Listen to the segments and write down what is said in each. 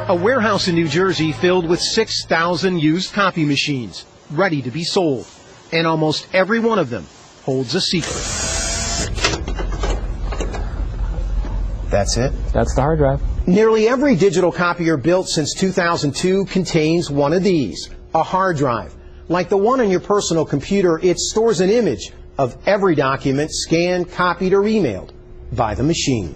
A warehouse in New Jersey filled with 6,000 used copy machines, ready to be sold. And almost every one of them holds a secret. That's it? That's the hard drive. Nearly every digital copier built since 2002 contains one of these, a hard drive. Like the one on your personal computer, it stores an image of every document scanned, copied, or emailed by the machine.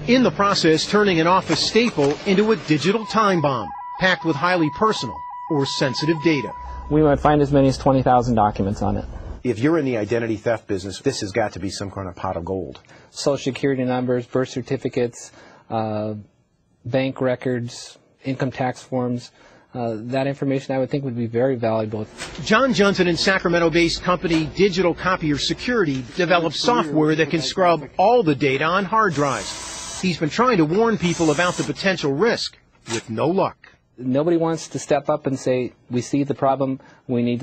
In the process, turning an office staple into a digital time bomb, packed with highly personal or sensitive data. We might find as many as 20,000 documents on it. If you're in the identity theft business, this has got to be some kind of pot of gold. Social security numbers, birth certificates, bank records, income tax forms. That information I would think would be very valuable. John Johnson and Sacramento-based company Digital Copier Security developed software that can scrub all the data on hard drives. He's been trying to warn people about the potential risk, with no luck. Nobody wants to step up and say, we see the problem, we need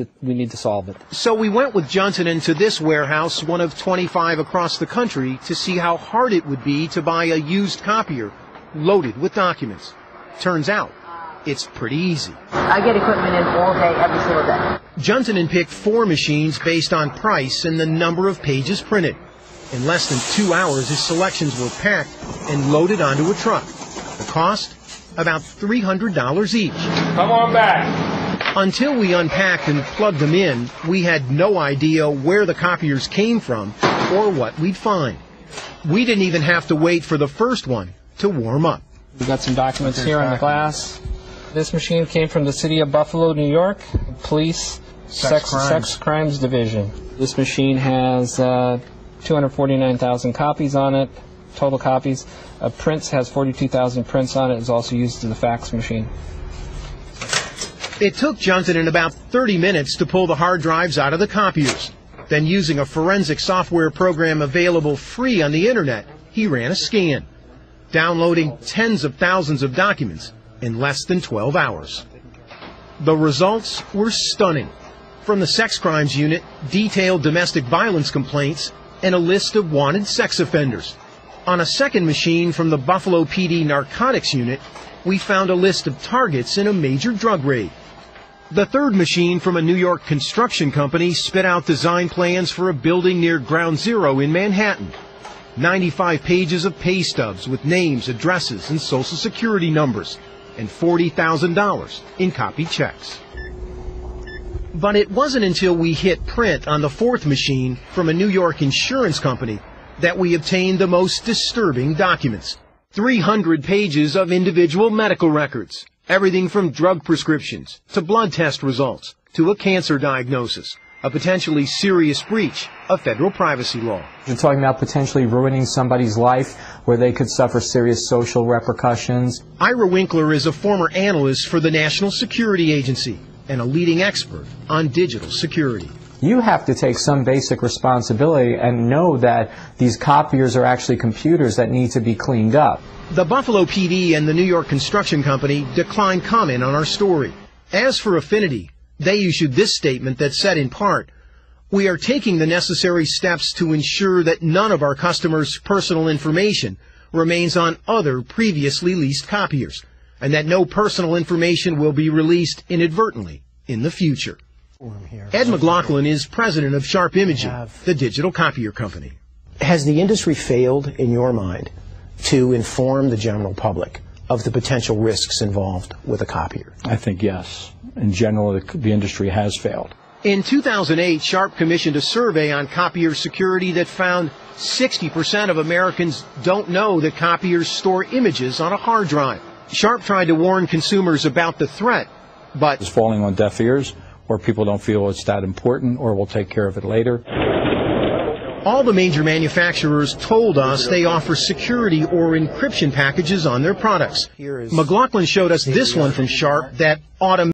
to solve it. So we went with Johnson into this warehouse, one of 25 across the country, to see how hard it would be to buy a used copier loaded with documents. Turns out, it's pretty easy. I get equipment in all day, every single day. Johnson picked 4 machines based on price and the number of pages printed. In less than 2 hours, his selections were packed and loaded onto a truck. The cost? About $300 each. Come on back. Until we unpacked and plugged them in, we had no idea where the copiers came from or what we'd find. We didn't even have to wait for the first one to warm up. We've got some documents here on the glass. This machine came from the city of Buffalo, New York, Police Sex Crimes Division. This machine has 249,000 copies on it, total copies. Prints has 42,000 prints on it. It's also used as a fax machine. It took Johnson about 30 minutes to pull the hard drives out of the copiers. Then, using a forensic software program available free on the internet, he ran a scan, downloading tens of thousands of documents in less than 12 hours. The results were stunning. From the sex crimes unit, detailed domestic violence complaints, and a list of wanted sex offenders. On a second machine from the Buffalo PD narcotics unit, we found a list of targets in a major drug raid. The third machine from a New York construction company spit out design plans for a building near Ground Zero in Manhattan. 95 pages of pay stubs with names, addresses, and social security numbers, and $40,000 in copied checks. But it wasn't until we hit print on the fourth machine from a New York insurance company that we obtained the most disturbing documents. 300 pages of individual medical records, everything from drug prescriptions to blood test results to a cancer diagnosis, a potentially serious breach of federal privacy law. You're talking about potentially ruining somebody's life where they could suffer serious social repercussions. Ira Winkler is a former analyst for the National Security Agency and a leading expert on digital security. You have to take some basic responsibility and know that these copiers are actually computers that need to be cleaned up. The Buffalo PD and the New York Construction Company declined comment on our story. As for Affinity, they issued this statement that said in part, "We are taking the necessary steps to ensure that none of our customers' personal information remains on other previously leased copiers, and that no personal information will be released inadvertently in the future." Ed McLaughlin is president of Sharp Imaging, the digital copier company. Has the industry failed, in your mind, to inform the general public of the potential risks involved with a copier? I think yes. In general, the industry has failed. In 2008, Sharp commissioned a survey on copier security that found 60% of Americans don't know that copiers store images on a hard drive. Sharp tried to warn consumers about the threat, but it's falling on deaf ears, or people don't feel it's that important, or we'll take care of it later. All the major manufacturers told us they offer security or encryption packages on their products. McLaughlin showed us this one from Sharp that automatically